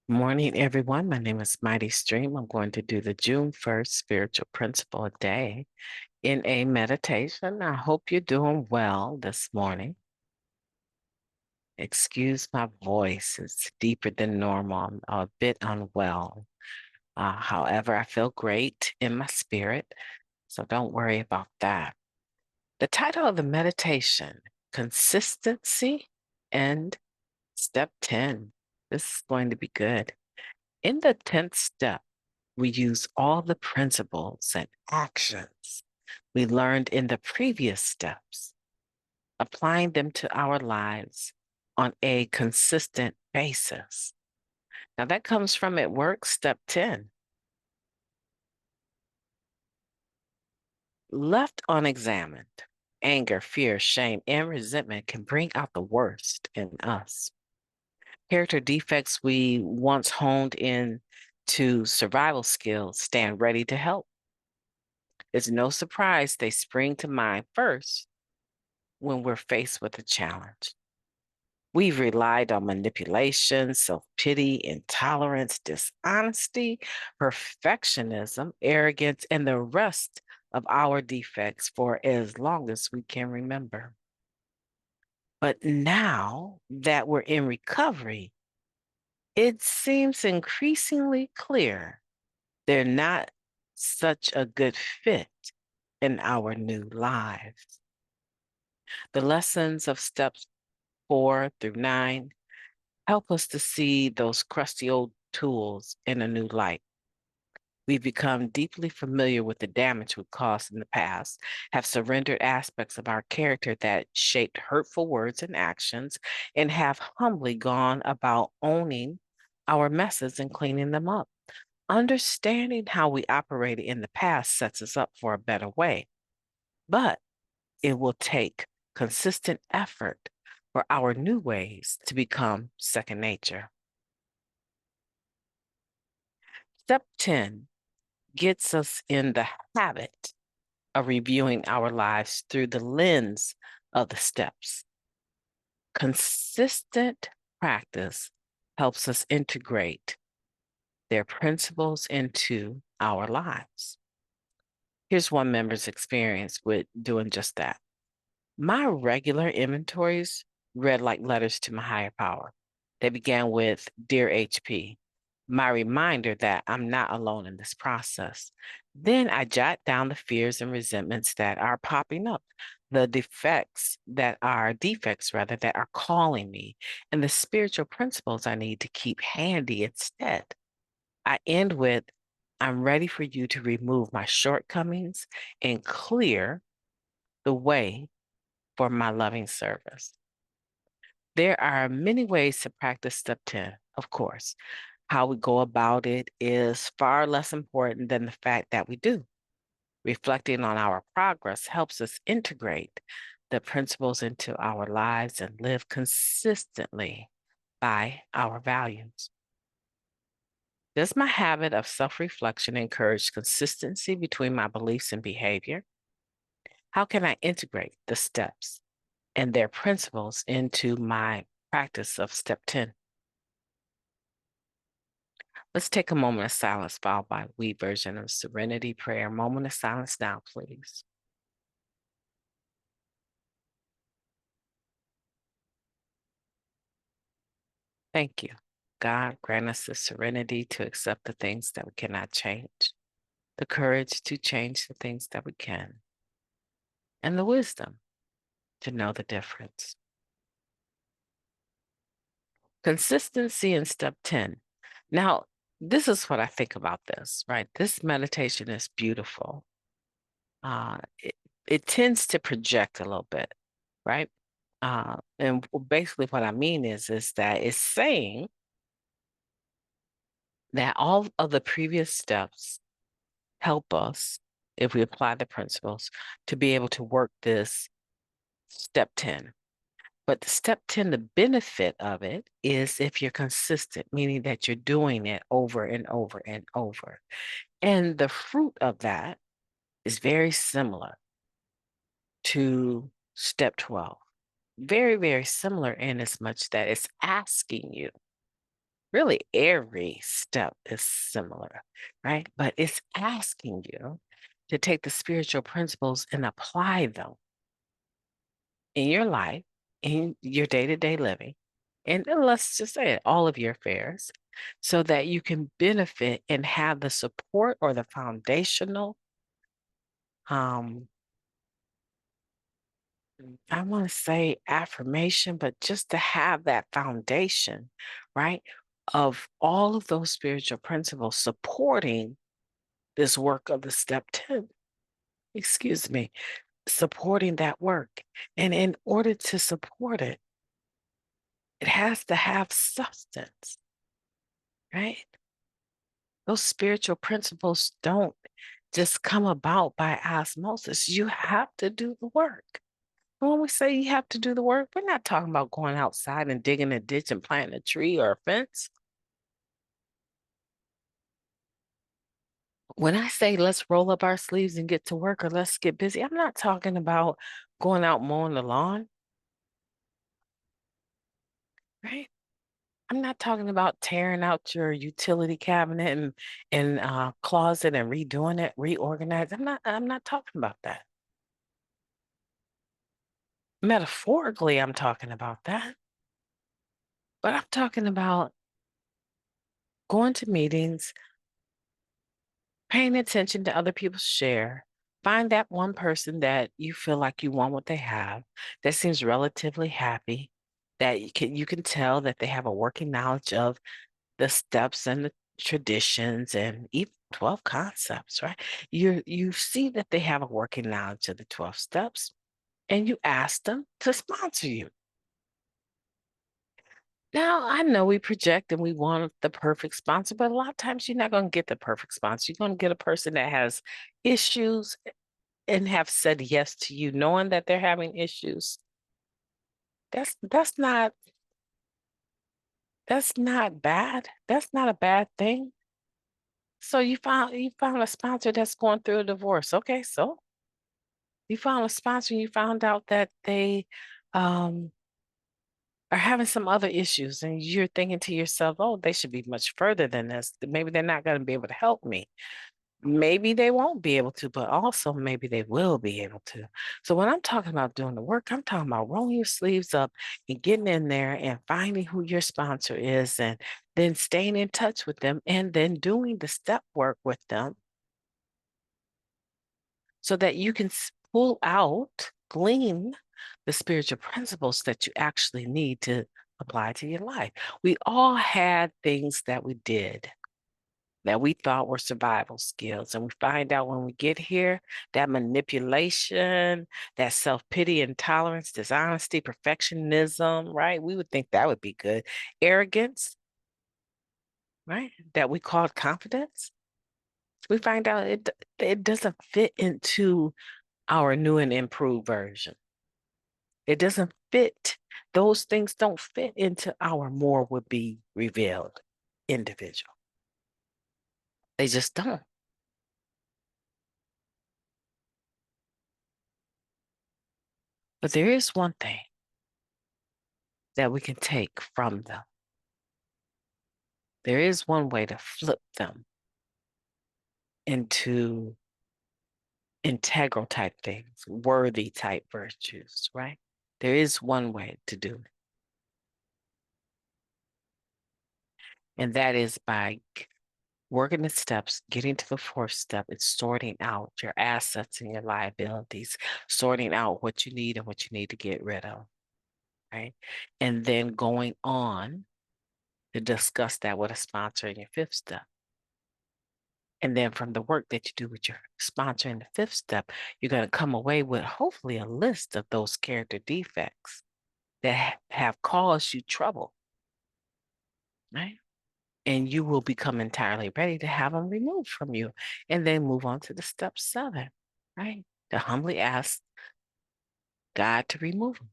Morning, everyone. My name is Mighty Stream. I'm going to do the June 1st spiritual principle a day in a meditation. I hope you're doing well this morning. Excuse my voice, it's deeper than normal. I'm a bit unwell. However, I feel great in my spirit, so don't worry about that. The title of the meditation, Consistency and Step 10. This is going to be good. In the 10th step, we use all the principles and actions we learned in the previous steps, applying them to our lives on a consistent basis. Now, that comes from at work, step 10. Left unexamined, anger, fear, shame, and resentment can bring out the worst in us. Character defects we once honed in to survival skills stand ready to help. It's no surprise they spring to mind first when we're faced with a challenge. We've relied on manipulation, self-pity, intolerance, dishonesty, perfectionism, arrogance, and the rest of our defects for as long as we can remember. But now that we're in recovery, it seems increasingly clear they're not such a good fit in our new lives. The lessons of steps 4 through 9 help us to see those crusty old tools in a new light. We've become deeply familiar with the damage we've caused in the past, have surrendered aspects of our character that shaped hurtful words and actions, and have humbly gone about owning our messes and cleaning them up. Understanding how we operated in the past sets us up for a better way, but it will take consistent effort for our new ways to become second nature. Step 10 gets us in the habit of reviewing our lives through the lens of the steps. Consistent practice helps us integrate their principles into our lives. Here's one member's experience with doing just that. My regular inventories read like letters to my higher power. They began with Dear HP, my reminder that I'm not alone in this process. Then I jot down the fears and resentments that are popping up, the defects rather, that are calling me, and the spiritual principles I need to keep handy instead. I end with, I'm ready for you to remove my shortcomings and clear the way for my loving service. There are many ways to practice step 10, of course. How we go about it is far less important than the fact that we do. Reflecting on our progress helps us integrate the principles into our lives and live consistently by our values. Does my habit of self-reflection encourage consistency between my beliefs and behavior? How can I integrate the steps and their principles into my practice of step 10? Let's take a moment of silence followed by we version of serenity prayer. Moment of silence now, please. Thank you. God, grant us the serenity to accept the things that we cannot change, the courage to change the things that we can, and the wisdom to know the difference. Consistency in step 10. Now, this is what I think about this, right? This meditation is beautiful. Uh, it, it tends to project a little bit, right? And basically what I mean is that it's saying that all of the previous steps help us, if we apply the principles, to be able to work this step 10. But the step 10, the benefit of it is if you're consistent, meaning that you're doing it over and over and over. And the fruit of that is very similar to step 12. Very, very similar in as much that it's asking you, Really, every step is similar, right? But it's asking you to take the spiritual principles and apply them in your life, in your day-to-day living, and then let's just say it, all of your affairs, so that you can benefit and have the support or the foundational, um, I want to say affirmation, but just to have that foundation, right, of all of those spiritual principles supporting this work of the step 10, excuse me, supporting that work. And in order to support it, it has to have substance, right? Those spiritual principles don't just come about by osmosis. You have to do the work. When we say you have to do the work, we're not talking about going outside and digging a ditch and planting a tree or a fence. When I say let's roll up our sleeves and get to work or let's get busy, I'm not talking about going out mowing the lawn, right? I'm not talking about tearing out your utility cabinet and closet and redoing it, reorganize. I'm not talking about that. Metaphorically, I'm talking about that. But I'm talking about going to meetings, paying attention to other people's share. Find that one person that you feel like you want what they have, that seems relatively happy, that you can tell that they have a working knowledge of the steps and the traditions and even 12 concepts, right? You see that they have a working knowledge of the 12 steps and you ask them to sponsor you. Now, I know we project and we want the perfect sponsor, but a lot of times you're not going to get the perfect sponsor. You're going to get a person that has issues and have said yes to you, knowing that they're having issues. That's not bad. That's not a bad thing. So you found a sponsor that's going through a divorce. Okay, so you found a sponsor and you found out that they um are having some other issues and you're thinking to yourself, oh, they should be much further than this. Maybe they're not going to be able to help me. Maybe they won't be able to, but also maybe they will be able to. So when I'm talking about doing the work, I'm talking about rolling your sleeves up and getting in there and finding who your sponsor is and then staying in touch with them and then doing the step work with them so that you can pull out, glean the spiritual principles that you actually need to apply to your life. We all had things that we did that we thought were survival skills. And we find out when we get here that manipulation, that self pity, intolerance, dishonesty, perfectionism, right? We would think that would be good. Arrogance, right? That we called confidence. We find out it doesn't fit into our new and improved version. It doesn't fit. Those things don't fit into our more would be revealed individual. They just don't. But there is one thing that we can take from them. There is one way to flip them into integral type things, worthy type virtues, right? There is one way to do it. And that is by working the steps, getting to the fourth step, it's sorting out your assets and your liabilities, sorting out what you need and what you need to get rid of, right? And then going on to discuss that with a sponsor in your fifth step. And then from the work that you do with your sponsor in the fifth step, you're going to come away with hopefully a list of those character defects that have caused you trouble, right? And you will become entirely ready to have them removed from you and then move on to the step 7, right? To humbly ask God to remove them.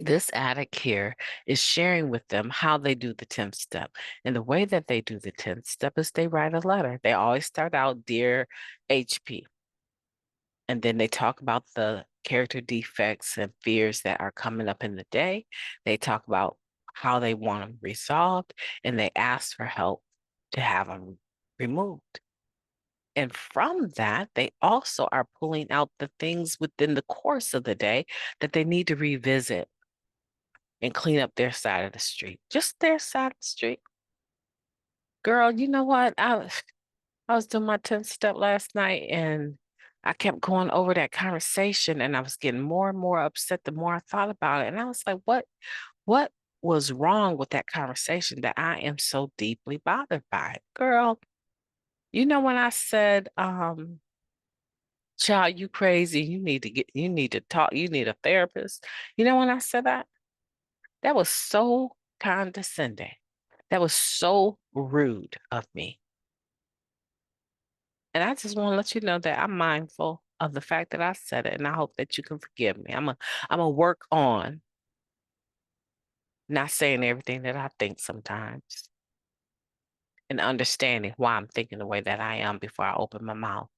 This addict here is sharing with them how they do the 10th step. And the way that they do the 10th step is they write a letter. They always start out, Dear HP. And then they talk about the character defects and fears that are coming up in the day. They talk about how they want them resolved, and they ask for help to have them removed. And from that, they also are pulling out the things within the course of the day that they need to revisit and clean up their side of the street, just their side of the street. Girl, you know what? I was doing my 10th step last night and I kept going over that conversation and I was getting more and more upset the more I thought about it. And I was like, what was wrong with that conversation that I am so deeply bothered by it? Girl, you know when I said, child, you crazy, you need to talk, you need a therapist. You know when I said that? That was so condescending. That was so rude of me. And I just want to let you know that I'm mindful of the fact that I said it, and I hope that you can forgive me. I'm a work on not saying everything that I think sometimes and understanding why I'm thinking the way that I am before I open my mouth.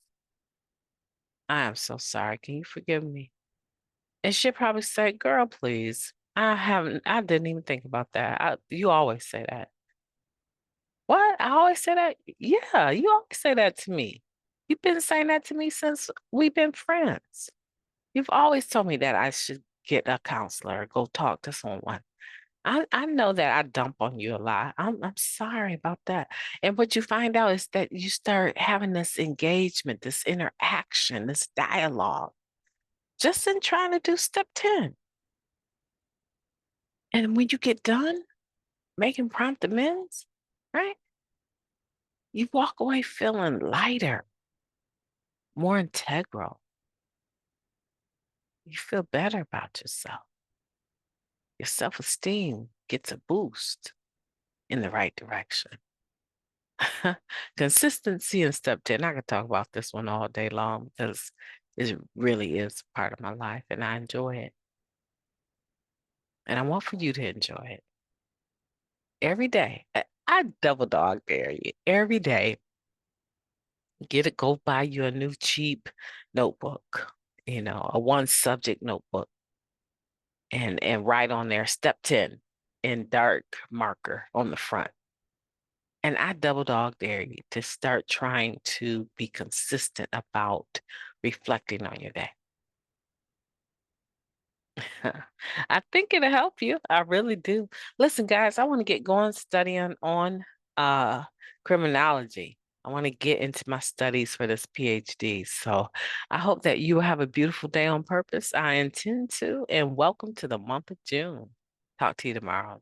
I am so sorry. Can you forgive me? And she'll probably say, girl, please. I didn't even think about that. You always say that. What? I always say that? Yeah, you always say that to me. You've been saying that to me since we've been friends. You've always told me that I should get a counselor, go talk to someone. I know that I dump on you a lot. I'm sorry about that. And what you find out is that you start having this engagement, this interaction, this dialogue, just in trying to do step 10. And when you get done making prompt amends, right? You walk away feeling lighter, more integral. You feel better about yourself. Your self-esteem gets a boost in the right direction. Consistency in step 10. I could talk about this one all day long because it really is part of my life and I enjoy it. And I want for you to enjoy it every day. I double dog dare you every day. Go buy you a new cheap notebook, a one subject notebook and write on there step 10 in dark marker on the front. And I double dog dare you to start trying to be consistent about reflecting on your day. I think it'll help you. I really do. Listen, guys, I want to get going studying on uh criminology. I want to get into my studies for this PhD. So I hope that you will have a beautiful day on purpose. I intend to, and welcome to the month of June. Talk to you tomorrow.